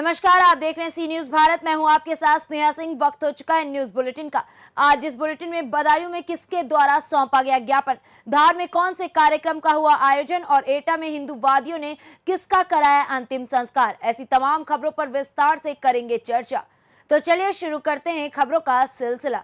नमस्कार, आप देख रहे हैं सी न्यूज भारत। मैं हूं आपके साथ स्नेहा सिंह। वक्त हो चुका है न्यूज बुलेटिन का। आज इस बुलेटिन में बदायूं में किसके द्वारा सौंपा गया ज्ञापन, धार में कौन से कार्यक्रम का हुआ आयोजन और एटा में हिंदूवादियों ने किसका कराया अंतिम संस्कार, ऐसी तमाम खबरों पर विस्तार से करेंगे चर्चा। तो चलिए शुरू करते हैं खबरों का सिलसिला।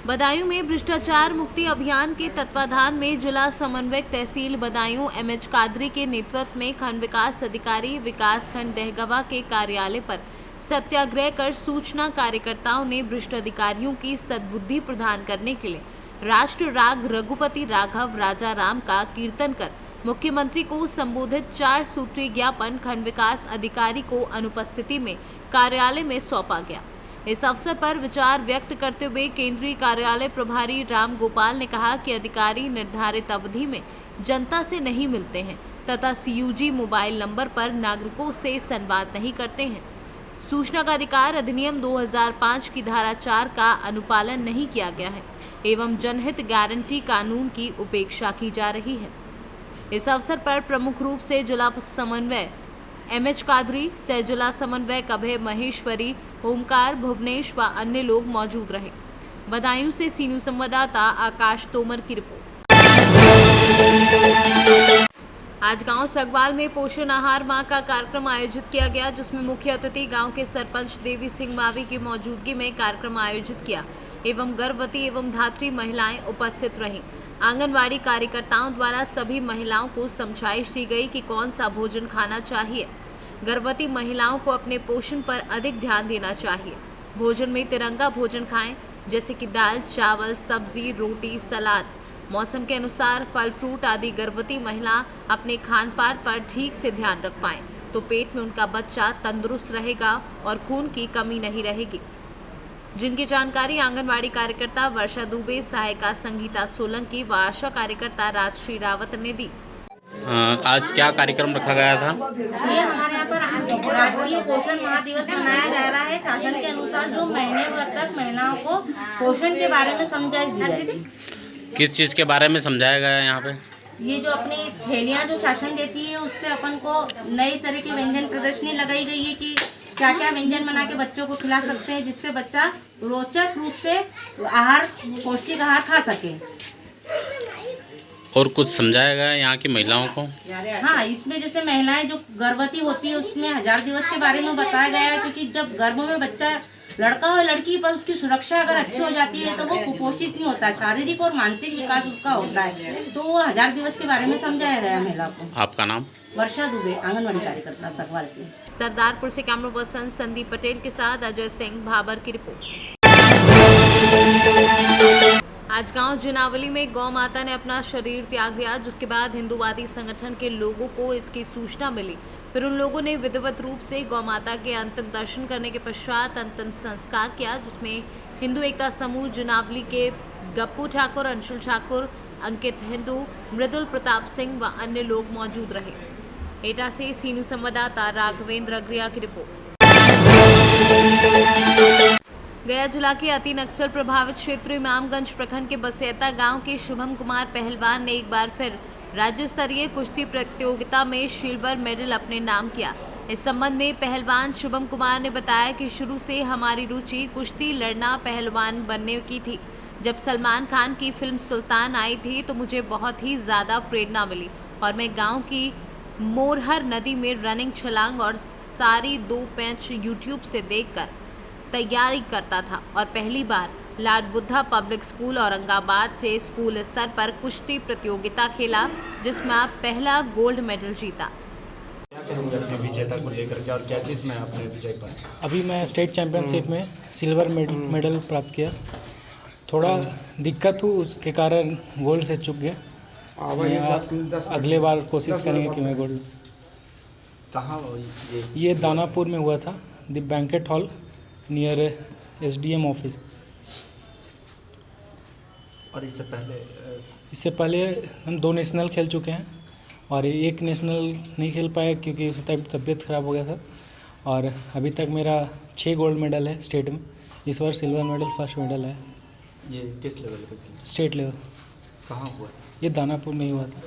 बदायूं में भ्रष्टाचार मुक्ति अभियान के तत्वाधान में जिला समन्वयक तहसील बदायूं एमएच कादरी के नेतृत्व में खंड विकास अधिकारी विकास खंड दहगवा के कार्यालय पर सत्याग्रह कर सूचना कार्यकर्ताओं ने भ्रष्ट अधिकारियों की सद्बुद्धि प्रदान करने के लिए राष्ट्र राग रघुपति राघव राजा राम का कीर्तन कर मुख्यमंत्री को संबोधित 4 सूत्रीय ज्ञापन खंड विकास अधिकारी को अनुपस्थिति में कार्यालय में सौंपा गया। इस अवसर पर विचार व्यक्त करते हुए केंद्रीय कार्यालय प्रभारी राम गोपाल ने कहा कि अधिकारी निर्धारित अवधि में जनता से नहीं मिलते हैं तथा सीयूजी मोबाइल नंबर पर नागरिकों से संवाद नहीं करते हैं। सूचना का अधिकार अधिनियम 2005 की धारा 4 का अनुपालन नहीं किया गया है एवं जनहित गारंटी कानून की उपेक्षा की जा रही है। इस अवसर पर प्रमुख रूप से जिला समन्वय एमएच कादरी, सह जिला समन्वय अभय महेश्वरी, ओमकार, भुवनेश व अन्य लोग मौजूद रहे। बदायूं से सी न्यूज संवाददाता आकाश तोमर की रिपोर्ट। आज गांव सगवाल में पोषण आहार माह का कार्यक्रम आयोजित किया गया, जिसमें मुख्य अतिथि गांव के सरपंच देवी सिंह मावी की मौजूदगी में कार्यक्रम आयोजित किया एवं गर्भवती एवं धात्री महिलाएं उपस्थित रहीं। आंगनवाड़ी कार्यकर्ताओं द्वारा सभी महिलाओं को समझाइश दी गई कि कौन सा भोजन खाना चाहिए। गर्भवती महिलाओं को अपने पोषण पर अधिक ध्यान देना चाहिए। भोजन में तिरंगा भोजन खाएं, जैसे कि दाल, चावल, सब्जी, रोटी, सलाद। मौसम के अनुसार फल फ्रूट आदि गर्भवती महिला अपने खान पान पर ठीक से ध्यान रख पाएं तो पेट में उनका बच्चा तंदुरुस्त रहेगा और खून की कमी नहीं रहेगी। जिनकी जानकारी आंगनवाड़ी कार्यकर्ता वर्षा दुबे, सहायिका संगीता सोलंकी व आशा कार्यकर्ता राजश्री रावत ने दी। आज क्या कार्यक्रम रखा गया था? ये हमारे यहाँ पर राष्ट्रीय पोषण माह दिवस मनाया जा रहा है। शासन के अनुसार जो महीने भर तक महिलाओं को पोषण के बारे में समझाइश दी जाएगी। किस चीज़ के बारे में समझाया गया है यहाँ पे? ये जो अपनी थैलियाँ जो शासन देती है उससे अपन को नई तरह की व्यंजन प्रदर्शनी लगाई गई है कि क्या क्या व्यंजन बना के बच्चों को खिला सकते हैं जिससे बच्चा रोचक रूप से आहार, पौष्टिक आहार खा सके। और कुछ समझाया गया यहाँ की महिलाओं को? हाँ, इसमें जैसे महिलाएं जो गर्भवती होती है उसमें 1000 दिवस के बारे में बताया गया है, क्योंकि जब गर्भ में बच्चा लड़का और लड़की पर उसकी सुरक्षा अगर अच्छी हो जाती है तो वो कुपोषित नहीं होता, शारीरिक और मानसिक विकास उसका होता है। तो वो 1000 दिवस के बारे में समझाया गया महिला को। आपका नाम? वर्षा दुबे, आंगनवाड़ी कार्यकर्ता सगवाल से। सरदारपुर से कैमरा पर्सन संदीप पटेल के साथ अजय सिंह भाबर की रिपोर्ट। आज गांव जिनावली में गौ माता ने अपना शरीर त्याग दिया, जिसके बाद हिंदूवादी संगठन के लोगों को इसकी सूचना मिली। फिर उन लोगों ने विधिवत रूप से गौ माता के अंतिम दर्शन करने के पश्चात अंतिम संस्कार किया, जिसमें हिंदू एकता समूह जिनावली के गप्पू ठाकुर, अंशुल ठाकुर, अंकित हिंदू, मृदुल प्रताप सिंह व अन्य लोग मौजूद रहे। एटा से सी न्यूज संवाददाता राघवेंद्र अग्रिया की रिपोर्ट। गया जिला के अति नक्सल प्रभावित क्षेत्र इमामगंज प्रखंड के बसेता गांव के शुभम कुमार पहलवान ने एक बार फिर राज्य स्तरीय कुश्ती प्रतियोगिता में सिल्वर मेडल अपने नाम किया। इस संबंध में पहलवान शुभम कुमार ने बताया कि शुरू से हमारी रुचि कुश्ती लड़ना, पहलवान बनने की थी। जब सलमान खान की फिल्म सुल्तान आई थी तो मुझे बहुत ही ज़्यादा प्रेरणा मिली और मैं गाँव की मोरहर नदी में रनिंग, छलांग और सारी 2 पैंच यूट्यूब से देखकर तैयारी करता था और पहली बार लाल बुद्धा पब्लिक स्कूल औरंगाबाद से स्कूल स्तर पर कुश्ती प्रतियोगिता खेला, जिसमें आप पहला गोल्ड मेडल जीता। विजेता को लेकर के और क्या चीज़ में आपने विजय पाया? अभी मैं स्टेट चैंपियनशिप में सिल्वर मेडल प्राप्त किया। थोड़ा दिक्कत हुई, उसके कारण गोल्ड से चूक गया। अगले बार कोशिश करेंगे कि मैं गोल्ड। कहाँ ये दानापुर में हुआ था, the banquet hall near SDM office. और इससे पहले हम 2 नेशनल खेल चुके हैं और एक नेशनल नहीं खेल पाया क्योंकि तबीयत ख़राब हो गया था। और अभी तक मेरा 6 गोल्ड मेडल है स्टेट में। इस बार सिल्वर मेडल, फर्स्ट मेडल है। ये किस लेवल पे? State level. कहाँ हुआ? ये दानापुर में ही हुआ था।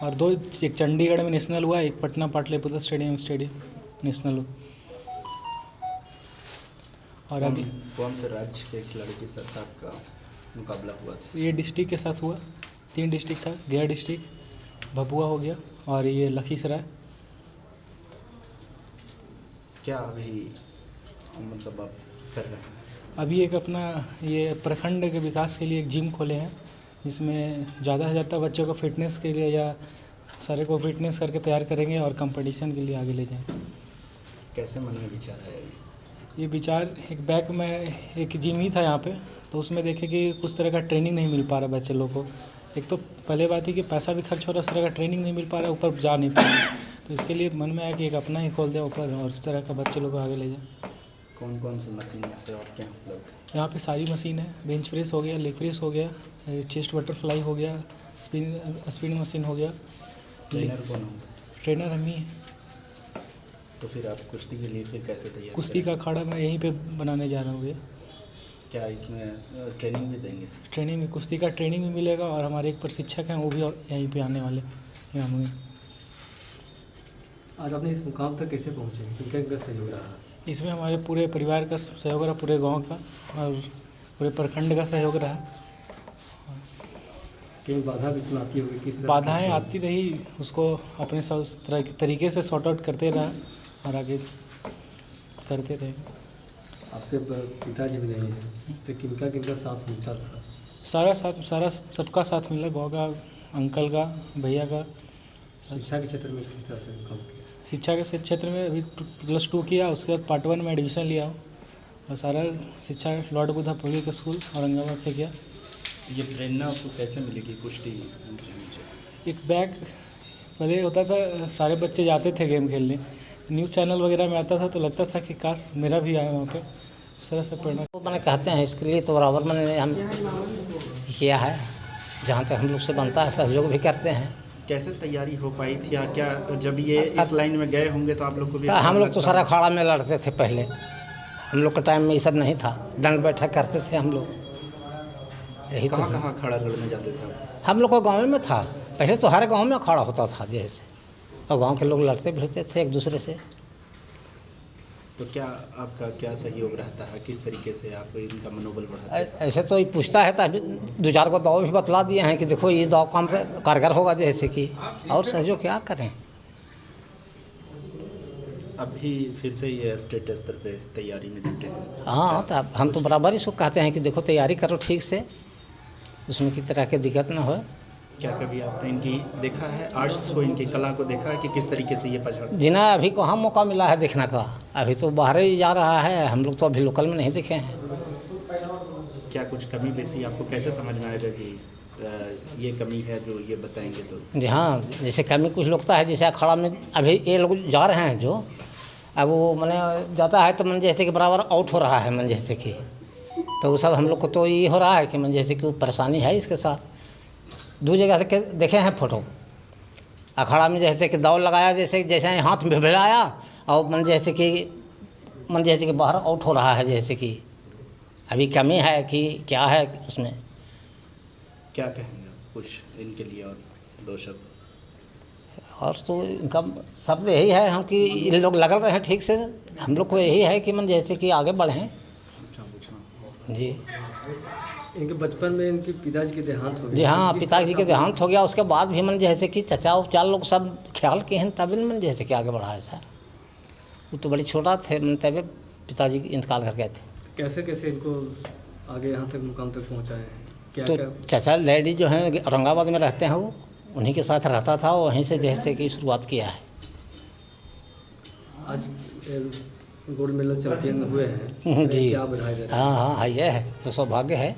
और 2, एक चंडीगढ़ में नेशनल हुआ, एक पटना पाटलिपुत्र स्टेडियम नेशनल हुआ। और अभी कौन से राज्य के खिलाड़ी के साथ आपका मुकाबला हुआ था? ये डिस्ट्रिक्ट के साथ हुआ, 3 डिस्ट्रिक्ट था, गया डिस्ट्रिक्ट, भभुआ हो गया और ये लखीसराय। क्या अभी मतलब आप कर रहे हैं? अभी एक अपना ये प्रखंड के विकास के लिए एक जिम खोले हैं, जिसमें ज़्यादा से ज़्यादा बच्चों को फिटनेस के लिए या सारे को फिटनेस करके तैयार करेंगे और कंपटीशन के लिए आगे ले जाएंगे। कैसे मन में विचार आया ये विचार एक बैक में एक जिम ही था यहाँ पे, तो उसमें देखे कि कुछ तरह का ट्रेनिंग नहीं मिल पा रहा बच्चे लोग को। एक तो पहले बात है कि पैसा भी खर्च हो रहा है, उस तरह का ट्रेनिंग नहीं मिल पा रहा है, ऊपर जा नहीं पा रहा, तो इसके लिए मन में आया कि एक अपना ही खोल दे ऊपर और उस तरह का बच्चे लोग को आगे ले जाए। कौन कौन सी मशीन यहाँ पे और क्या उपलब्ध है? यहाँ पे सारी मशीन है, बेंच प्रेस हो गया, लेग प्रेस हो गया, चेस्ट बटरफ्लाई हो गया, स्पिन मशीन हो गया। ट्रेनर कौन होगा? ट्रेनर हम ही हैं। तो फिर आप कुश्ती के लिए फिर कैसे तैयार कुश्ती का अखाड़ा मैं यहीं पे बनाने जा रहा हूँ भैया। क्या इसमें ट्रेनिंग भी देंगे? ट्रेनिंग में कुश्ती का ट्रेनिंग भी मिलेगा और हमारे एक प्रशिक्षक हैं वो भी यहीं पे आने वाले हैं होंगे। आज आपने इस मुकाम तक कैसे पहुँचे, किनका सहयोग रहा? इसमें हमारे पूरे परिवार का सहयोग रहा, पूरे गांव का और पूरे प्रखंड का सहयोग रहा। केवल बाधा भी तो आती होगी, किस तरह बाधाएं आती रही, उसको अपने तरीके से सॉर्ट आउट करते रहा और आगे करते रहे। आपके पिताजी भी नहीं हैं, तो किनका साथ मिलता था? सारा सबका साथ मिला, गाँव का, अंकल का, भैया का। शिक्षा के क्षेत्र में किस तरह से काम किया? शिक्षा के क्षेत्र में अभी +2 किया, उसके बाद पार्ट 1 में एडमिशन लिया और सारा शिक्षा Lord Buddha public school Aurangabad से किया। ये प्रेरणा आपको कैसे मिलेगी कुश्ती? एक बैग पहले होता था, सारे बच्चे जाते थे गेम खेलने, न्यूज़ चैनल वगैरह में आता था तो लगता था कि काश मेरा भी आया वहाँ पे, उस तरह से प्रेरणा। तो मैंने कहते हैं इसके लिए तो बराबर मैंने हम किया है, जहाँ तक हम लोग से बनता है सहयोग भी करते हैं। कैसे तैयारी हो पाई थी या क्या जब ये इस लाइन में गए होंगे तो आप लोग को भी? तो हम लोग तो सारा अखाड़ा में लड़ते थे पहले, हम लोग के टाइम में ये सब नहीं था, दंड बैठक करते थे हम लोग। यही तो कहाँ अखाड़ा लड़ने जाते थे? हम लोग को गाँव में था, पहले तो हर गाँव में अखाड़ा होता था जैसे, और गाँव के लोग लड़ते भिड़ते थे एक दूसरे से। तो क्या आपका क्या सहयोग रहता है, किस तरीके से आप इनका मनोबल बढ़ाते हैं? ऐसे तो ये पूछता है तो अभी 2-4 को दाव भी बतला दिए हैं कि देखो ये दाव काम कारगर होगा जैसे कि, और सहयोग क्या करें। अभी फिर से ये स्टेट स्तर पे तैयारी में जुटे हैं? हाँ, तो हम तो बराबर ही सब कहते हैं कि देखो तैयारी करो ठीक से, उसमें किसी तरह की दिक्कत ना हो। क्या कभी आपने इनकी देखा है आर्ट्स को, इनकी कला को देखा है कि किस तरीके से ये पछाड़? जिन्हें अभी को हम मौका मिला है देखने का, अभी तो बाहर ही जा रहा है, हम लोग तो अभी लोकल में नहीं देखे हैं। क्या कुछ कमी बेसी आपको कैसे समझ में आएगा कि ये कमी है जो ये बताएंगे तो? जी हाँ, जैसे कमी कुछ लगता है, जैसे अखाड़ा में अभी ये लोग जा रहे हैं जो, अब वो मैंने जाता है तो मन जैसे कि बराबर आउट हो रहा है, मन जैसे कि, तो वो सब हम लोग को तो ये हो रहा है कि मन जैसे कि परेशानी है इसके साथ। 2 जगह से देखे हैं फोटो, अखाड़ा में जैसे कि दौड़ लगाया, जैसे हाथ में भिड़ाया और मन जैसे कि बाहर आउट हो रहा है, जैसे कि अभी कमी है कि क्या है उसमें। क्या कहेंगे कुछ इनके लिए और दर्शक? और तो इनका शब्द यही है हम कि इन लोग लगल रहे हैं ठीक से, हम लोग को यही है कि मन जैसे कि आगे बढ़ें जी। इनके बचपन में इनके पिताजी के देहांत हो गया? जी हाँ, पिताजी के देहांत हो गया, उसके बाद भी मन जैसे कि चचा उचा लोग सब ख्याल किए हैं, तभी मन जैसे कि आगे बढ़ा है सर। वो तो बड़ी छोटा थे मन, तभी पिताजी इंतकाल कर गए थे। कैसे कैसे इनको आगे यहाँ तक मुकाम तक पहुँचाए हैं? क्या तो क्या? चचा डैडी जो हैं औरंगाबाद में रहते हैं, वो उन्हीं के साथ रहता था, वहीं से जैसे कि शुरुआत किया है। आज गोल्ड मेडल चैंपियन हुए हैं जी क्या बधाई दे रहे हैं? हाँ, ये है तो सौभाग्य है।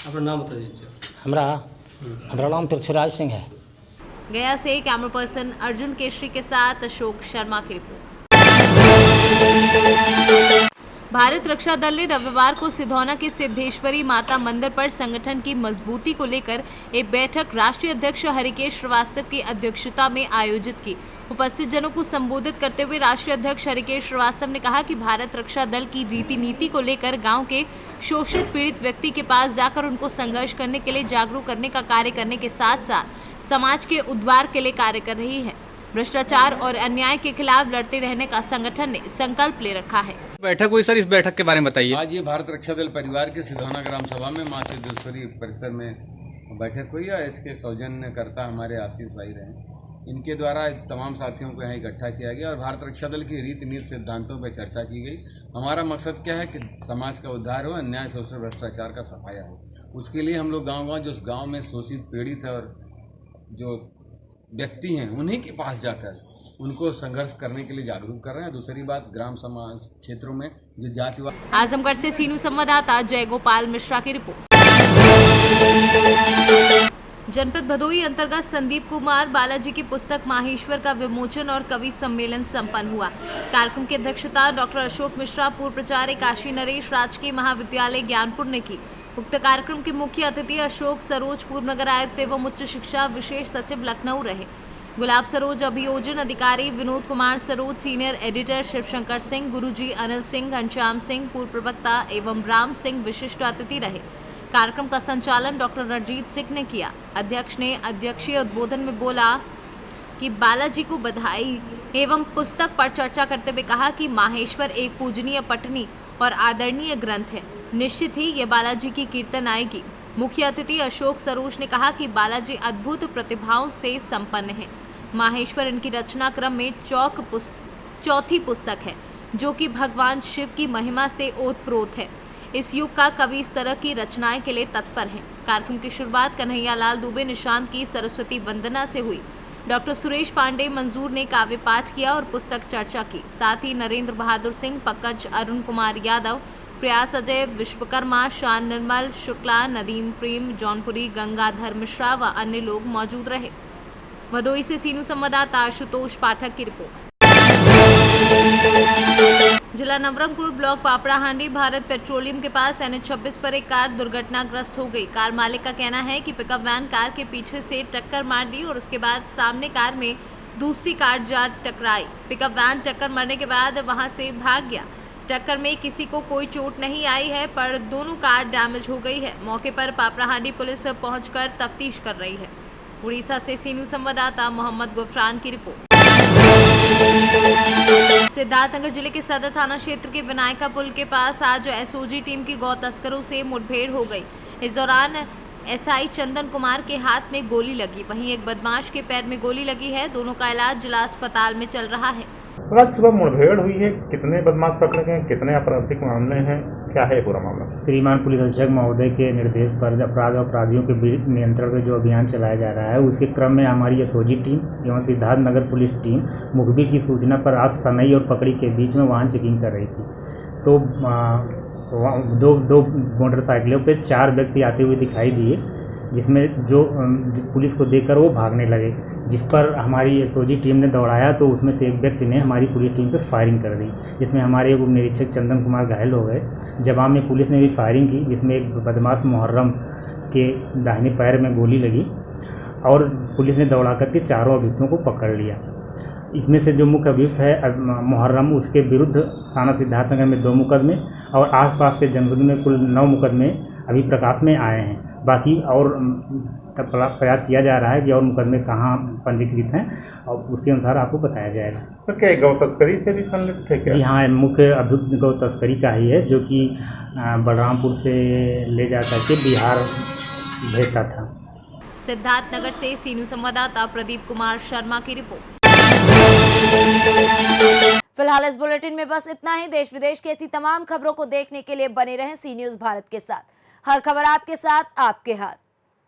अपना नाम बता दीजिए। हमारा नाम पृथ्वीराज सिंह है। गया से कैमरा पर्सन अर्जुन केशरी के साथ अशोक शर्मा की रिपोर्ट। भारत रक्षा दल ने रविवार को सिधौना के सिद्धेश्वरी माता मंदिर पर संगठन की मजबूती को लेकर एक बैठक राष्ट्रीय अध्यक्ष हरिकेश श्रीवास्तव की अध्यक्षता में आयोजित की। उपस्थित जनों को संबोधित करते हुए राष्ट्रीय अध्यक्ष हरिकेश श्रीवास्तव ने कहा कि भारत रक्षा दल की रीति नीति को लेकर गांव के शोषित पीड़ित व्यक्ति के पास जाकर उनको संघर्ष करने के लिए जागरूक करने का कार्य करने के साथ साथ समाज के उद्धार के लिए कार्य कर रही है। भ्रष्टाचार और अन्याय के खिलाफ लड़ते रहने का संगठन ने संकल्प ले रखा है। बैठक हुई सर, इस बैठक के बारे में बताइए। आज ये भारत रक्षा दल परिवार के सिधौना ग्राम सभा में माँ सिद्धेश्वरी परिसर में बैठक हुई है। इसके सौजन्यकर्ता हमारे आशीष भाई रहे। इनके द्वारा तमाम साथियों को यहाँ इकट्ठा किया गया और भारत रक्षा दल की रीति नीति सिद्धांतों पर चर्चा की गई। हमारा मकसद क्या है कि समाज का उद्धार हो, अन्याय शोषण भ्रष्टाचार का सफाया हो। उसके लिए हम लोग गाँव जो उस गाँव में शोषित पीड़ित है और जो व्यक्ति हैं उन्हीं के पास जाकर उनको संघर्ष करने के लिए जागरूक कर रहे हैं। दूसरी बात, ग्राम समाज क्षेत्रों में जो जातिवाद। आजमगढ़ से सीनू संवाददाता जय गोपाल मिश्रा की रिपोर्ट। जनपद भदोही अंतर्गत संदीप कुमार बालाजी की पुस्तक माहेश्वर का विमोचन और कवि सम्मेलन संपन्न हुआ। कार्यक्रम की अध्यक्षता डॉक्टर अशोक मिश्रा, पूर्व प्राचार्य काशी नरेश, राजकीय महाविद्यालय ज्ञानपुर ने की। उक्त कार्यक्रम के मुख्य अतिथि अशोक सरोज, पूर्व नगर आयुक्त एवं उच्च शिक्षा विशेष सचिव लखनऊ रहे। गुलाब सरोज अभियोजन अधिकारी, विनोद कुमार सरोज सीनियर एडिटर, शिवशंकर सिंह, गुरुजी अनिल सिंह, घनश्याम सिंह पूर्व प्रवक्ता एवं राम सिंह विशिष्ट अतिथि रहे। कार्यक्रम का संचालन डॉक्टर रणजीत सिंह ने किया। अध्यक्ष ने अध्यक्षीय उद्बोधन में बोला कि बालाजी को बधाई एवं पुस्तक पर चर्चा करते हुए कहा कि माहेश्वर एक पूजनीय, पठनीय और आदरणीय ग्रंथ है। निश्चित ही ये बालाजी की कीर्तन आएगी। मुख्य अतिथि अशोक सरोज ने कहा कि बालाजी अद्भुत प्रतिभाओं से संपन्न है। माहेश्वर इनकी रचना क्रम में चौथी पुस्तक है, जो कि भगवान शिव की महिमा से ओतप्रोत है। इस युग का कवि इस तरह की रचनाएं के लिए तत्पर है। कार्यक्रम की शुरुआत कन्हैया लाल दुबे निशांत की सरस्वती वंदना से हुई। डॉक्टर सुरेश पांडे मंजूर ने काव्य पाठ किया और पुस्तक चर्चा की। साथ ही नरेंद्र बहादुर सिंह, पंकज, अरुण कुमार यादव, प्रयास अजय, विश्वकर्मा, शान निर्मल, शुक्ला, नदीम प्रेम, जौनपुरी, गंगाधर मिश्रा व अन्य लोग मौजूद रहे। भदोही से सीनू संवाददाता आशुतोष पाठक की रिपोर्ट। जिला नवरंगपुर ब्लॉक पापड़ाहांडी भारत पेट्रोलियम के पास NH-26 पर एक कार दुर्घटनाग्रस्त हो गई। कार मालिक का कहना है कि पिकअप वैन कार के पीछे से टक्कर मार दी और उसके बाद सामने कार में दूसरी कार जा टकराई। पिकअप वैन टक्कर मारने के बाद वहां से भाग गया। टक्कर में किसी को कोई चोट नहीं आई है, पर दोनों कार डैमेज हो गई है। मौके पर पापड़ाहांडी पुलिस पहुंचकर तफ्तीश कर रही है। उड़ीसा से सीनू संवाददाता मोहम्मद गुफरान की रिपोर्ट। सिद्धार्थनगर जिले के सदर थाना क्षेत्र के विनायका पुल के पास आज SOG टीम की गौ तस्करों से मुठभेड़ हो गई। इस दौरान SI चंदन कुमार के हाथ में गोली लगी, वहीं एक बदमाश के पैर में गोली लगी है। दोनों का इलाज जिला अस्पताल में चल रहा है। आज सुबह मुठभेड़ हुई है, कितने बदमाश पकड़े गए, कितने आपराधिक मामले हैं, क्या है पूरा मामला? श्रीमान पुलिस अधीक्षक महोदय के निर्देश पर अपराध और अपराधियों के नियंत्रण पर जो अभियान चलाया जा रहा है, उसके क्रम में हमारी SOG टीम एवं सिद्धार्थनगर पुलिस टीम मुखबिर की सूचना पर आज सनई और पकड़ी के बीच में वाहन चेकिंग कर रही थी। तो दो मोटरसाइकिलों पे 4 व्यक्ति आते हुए दिखाई दिए, जिसमें जो पुलिस को देखकर वो भागने लगे, जिस पर हमारी SOG टीम ने दौड़ाया तो उसमें से एक व्यक्ति ने हमारी पुलिस टीम पे फायरिंग कर दी, जिसमें हमारे उप निरीक्षक चंदन कुमार घायल हो गए। जवाब में पुलिस ने भी फायरिंग की, जिसमें एक बदमाश मुहर्रम के दाहिने पैर में गोली लगी और पुलिस ने दौड़ा करके 4 अभियुक्तों को पकड़ लिया। इसमें से जो मुख्य अभियुक्त है मुहर्रम, उसके विरुद्ध थाना सिद्धार्थनगर में 2 मुकदमे और आसपास के जनपद में कुल 9 मुकदमे अभी प्रकाश में आए हैं। बाकी और प्रयास किया जा रहा है कि और मुकदमे कहाँ पंजीकृत हैं और उसके अनुसार आपको बताया जाएगा। सर, क्या गौ तस्करी से भी संलिप्त है क्या? जी हाँ, मुख्य अभियुक्त गौ तस्करी का ही है, जो कि बलरामपुर से ले जा करके बिहार भेजता था। सिद्धार्थनगर से सीनू संवाददाता प्रदीप कुमार शर्मा की रिपोर्ट। फिलहाल इस बुलेटिन में बस इतना ही। देश विदेश की ऐसी तमाम खबरों को देखने के लिए बने रहें सी न्यूज़ भारत के साथ। हर खबर आपके साथ, आपके हाथ।